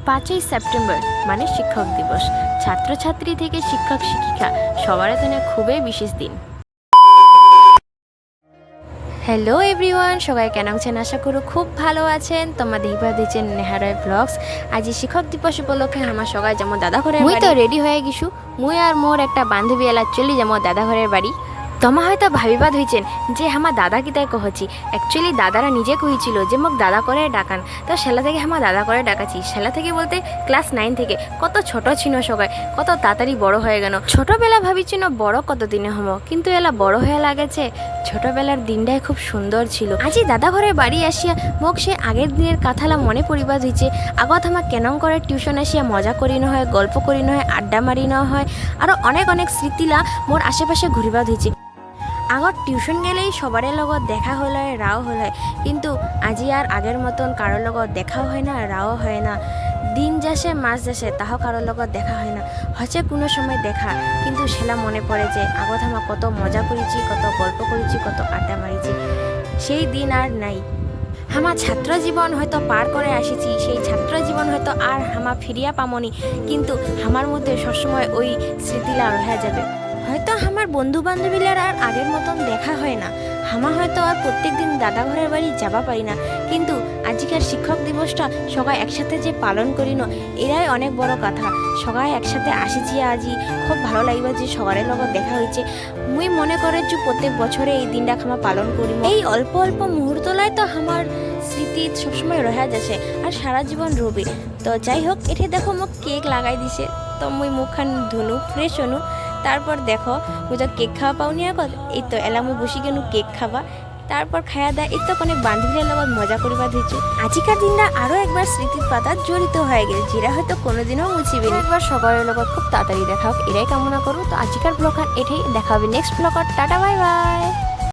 5ই September মানে শিক্ষক দিবস। ছাত্রছাত্রী থেকে শিক্ষক শিক্ষিকা সবার জন্য খুবই বিশেষ দিন। হ্যালো এভরিওয়ান, সবাই কেন আছেন? আশা করি খুব ভালো আছেন। তোমরা দেখবা দিচ্ছেন নেহারয় ব্লগস। আজি শিক্ষক দিবস উপলক্ষে আমার সবাই যেমন দাদা ঘরের মুই তো রেডি হয়ে গেছু। মুই আর মোর একটা বান্ধবী এলা চলি যেমন দাদা ঘরের বাড়ি। তোমা হয়তো ভাবিবাদ হয়েছেন যে আমার দাদা কি তাই কহছি। অ্যাকচুয়ালি দাদারা নিজে কহিছিল যে মোক দাদা করে ডাকান, তো সেলা থেকে আমার দাদা করে ডাকাছি। সেলা থেকে বলতে ক্লাস 9 থেকে। কত ছোট ছিল সবাই, কত তাড়াতাড়ি বড় হয়ে গেল। ছোটবেলা ভাবিছি না বড় কত দিনে হবো, কিন্তু এলা বড় হয়ে লাগেছে। ছোটবেলার দিনটাই খুব সুন্দর ছিল। আজি দাদা ঘরের বাড়ি আসিয়া মোক সে আগের দিনের কথালা মনে পড়িবাদ হয়েছে। আগত আমার কেনং করে টিউশন আসিয়া মজা করি ন হয়, গল্প করি ন হয়, আড্ডা মারি ন হয়, আরও অনেক অনেক স্মৃতিলা মোর আশেপাশে ঘুরিবাদ হয়েছে। আগত টিউশন গেলেই সবারের লগত দেখা হল হয়, রাও হল হয়, কিন্তু আজি আর আগের মতন কারোর লগত দেখাও হয় না, রাও হয় না। দিন যাসে মাস যাসে তাহ কারোর লগত দেখা হয় না। হচ্ছে কোনো সময় দেখা, কিন্তু সেলা মনে পড়ে যে আগত আমার কত মজা করেছি, কত গল্প করেছি, কত আড্ডা মারিছি। সেই দিন আর নাই। আমার ছাত্র জীবন হয়তো পার করে আসিছি, সেই ছাত্র জীবন হয়তো আর আমার ফিরিয়া পামনি, কিন্তু আমার মধ্যে সবসময় ওই স্মৃতিলা রয়ে যাবে। হয়তো আমার বন্ধু বান্ধবীলার আর আগের মতন দেখা হয় না, আমার হয়তো আর প্রত্যেক দিন দাদা ঘরের বাড়ি যাবা পারি না, কিন্তু আজকের শিক্ষক দিবসটা সবাই একসাথে যে পালন করি না, এরাই অনেক বড় কথা। সবাই একসাথে আসিছি আজি, খুব ভালো লাগবে যে সবার লগত দেখা হয়েছে। মুই মনে করেছি প্রত্যেক বছরে এই দিনটা আমার পালন করি। এই অল্প অল্প মুহূর্তলাই তো আমার স্মৃতি সবসময় রহা যাচ্ছে আর সারা জীবন রবে। তো যাই হোক, এটি দেখো মোক কেক লাগাই দিছে, তো মুই মুখখান ধুনু ফ্রেশ হনু। তারপর দেখো মুই তো কেক খাওয়া পাওনি আগত, এই তো এলা মুই বসি গেলু কেক খাবা। তারপর খাওয়া দেয় এই তো অনেক বান্ধবীর লগত মজা করিবা দিচ্ছু। আজিকার দিনটা আরও একবার স্মৃতির পাতা জড়িত হয়ে গেল, যেটা হয়তো কোনোদিনও মুছিবে না। একবার সকালের লগত খুব তাড়াতাড়ি দেখা হোক, এটাই কামনা করো। তো আজিকার ব্লগ আর এটাই দেখা হবে next blog. Tata, bye bye.